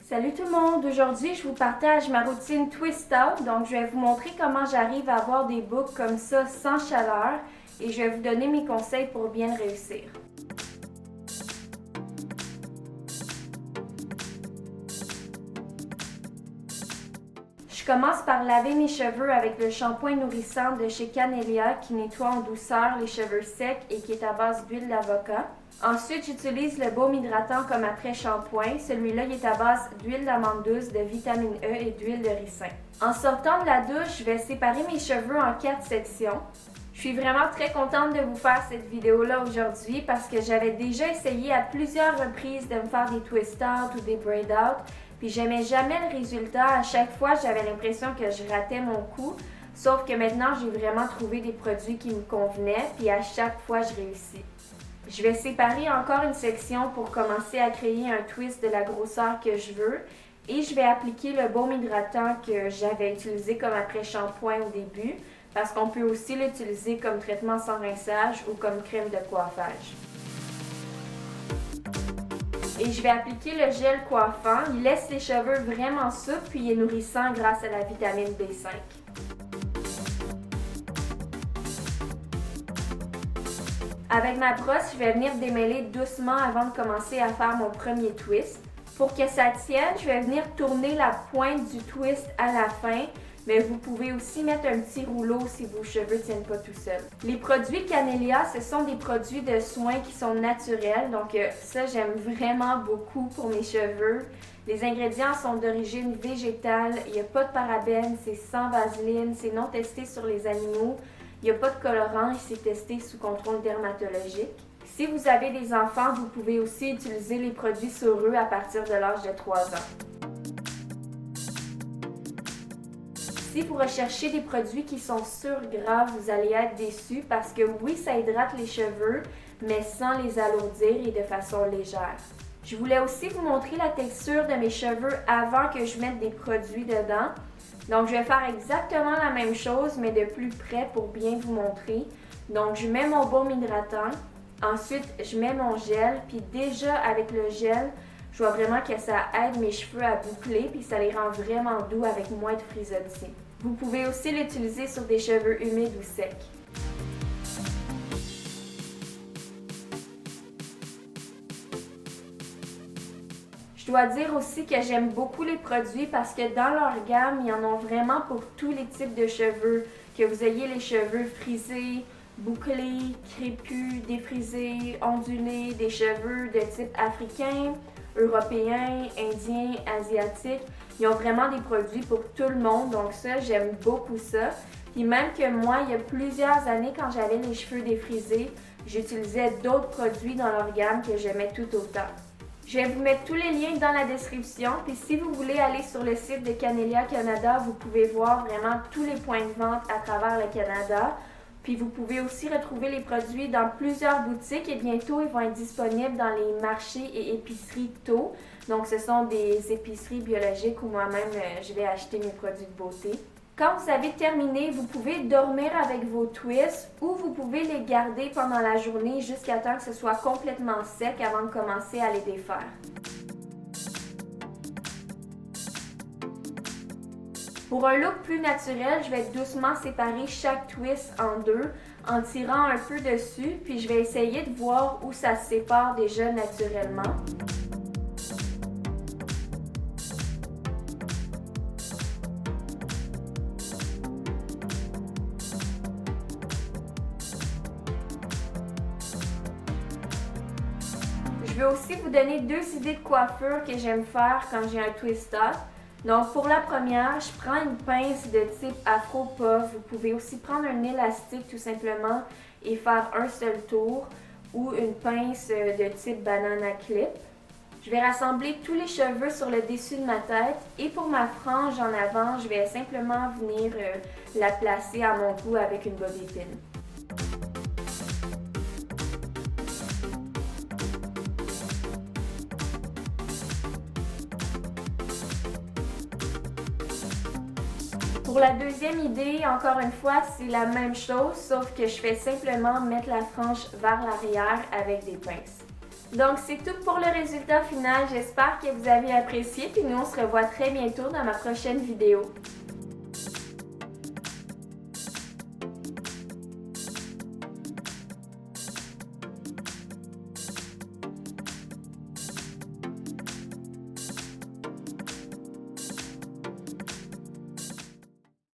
Salut tout le monde! Aujourd'hui, je vous partage ma routine Twist Out. Donc, je vais vous montrer comment j'arrive à avoir des boucles comme ça sans chaleur et je vais vous donner mes conseils pour bien réussir. Je commence par laver mes cheveux avec le shampoing nourrissant de chez Canelia qui nettoie en douceur les cheveux secs et qui est à base d'huile d'avocat. Ensuite, j'utilise le baume hydratant comme après-shampoing. Celui-là, il est à base d'huile d'amande douce, de vitamine E et d'huile de ricin. En sortant de la douche, je vais séparer mes cheveux en 4 sections. Je suis vraiment très contente de vous faire cette vidéo-là aujourd'hui parce que j'avais déjà essayé à plusieurs reprises de me faire des twist out ou des braid out. Puis j'aimais jamais le résultat. À chaque fois, j'avais l'impression que je ratais mon coup. Sauf que maintenant, j'ai vraiment trouvé des produits qui me convenaient. Puis à chaque fois, je réussis. Je vais séparer encore une section pour commencer à créer un twist de la grosseur que je veux. Et je vais appliquer le baume hydratant que j'avais utilisé comme après-shampoing au début. Parce qu'on peut aussi l'utiliser comme traitement sans rinçage ou comme crème de coiffage. Et je vais appliquer le gel coiffant. Il laisse les cheveux vraiment souples puis il est nourrissant grâce à la vitamine B5. Avec ma brosse, je vais venir démêler doucement avant de commencer à faire mon premier twist. Pour que ça tienne, je vais venir tourner la pointe du twist à la fin. Mais vous pouvez aussi mettre un petit rouleau si vos cheveux ne tiennent pas tout seuls. Les produits Canelia, ce sont des produits de soins qui sont naturels. Donc ça, j'aime vraiment beaucoup pour mes cheveux. Les ingrédients sont d'origine végétale. Il n'y a pas de parabènes, c'est sans vaseline, c'est non testé sur les animaux. Il n'y a pas de colorant et c'est testé sous contrôle dermatologique. Si vous avez des enfants, vous pouvez aussi utiliser les produits sur eux à partir de l'âge de 3 ans. Si vous recherchez des produits qui sont surgras, vous allez être déçus parce que oui, ça hydrate les cheveux, mais sans les alourdir et de façon légère. Je voulais aussi vous montrer la texture de mes cheveux avant que je mette des produits dedans. Donc, je vais faire exactement la même chose, mais de plus près pour bien vous montrer. Donc, je mets mon baume hydratant. Ensuite, je mets mon gel. Puis déjà, avec le gel, je vois vraiment que ça aide mes cheveux à boucler puis ça les rend vraiment doux avec moins de frisottis. Vous pouvez aussi l'utiliser sur des cheveux humides ou secs. Je dois dire aussi que j'aime beaucoup les produits parce que dans leur gamme, ils en ont vraiment pour tous les types de cheveux. Que vous ayez les cheveux frisés, bouclés, crépus, défrisés, ondulés, des cheveux de type africain, européens, indiens, asiatiques. Ils ont vraiment des produits pour tout le monde, donc ça, j'aime beaucoup ça. Puis même que moi, il y a plusieurs années, quand j'avais les cheveux défrisés, j'utilisais d'autres produits dans leur gamme que j'aimais tout autant. Je vais vous mettre tous les liens dans la description, puis si vous voulez aller sur le site de Canelia Canada, vous pouvez voir vraiment tous les points de vente à travers le Canada. Puis vous pouvez aussi retrouver les produits dans plusieurs boutiques et bientôt ils vont être disponibles dans les marchés et épiceries tôt. Donc ce sont des épiceries biologiques où moi-même je vais acheter mes produits de beauté. Quand vous avez terminé, vous pouvez dormir avec vos twists ou vous pouvez les garder pendant la journée jusqu'à temps que ce soit complètement sec avant de commencer à les défaire. Pour un look plus naturel, je vais doucement séparer chaque twist en deux en tirant un peu dessus, puis je vais essayer de voir où ça se sépare déjà naturellement. Je vais aussi vous donner 2 idées de coiffure que j'aime faire quand j'ai un twist out. Donc pour la première, je prends une pince de type afro puff. Vous pouvez aussi prendre un élastique tout simplement et faire un seul tour ou une pince de type banana clip. Je vais rassembler tous les cheveux sur le dessus de ma tête et pour ma frange en avant, je vais simplement venir la placer à mon goût avec une bobby pin. Pour la deuxième idée, encore une fois, c'est la même chose, sauf que je fais simplement mettre la frange vers l'arrière avec des pinces. Donc c'est tout pour le résultat final, j'espère que vous avez apprécié, puis nous on se revoit très bientôt dans ma prochaine vidéo.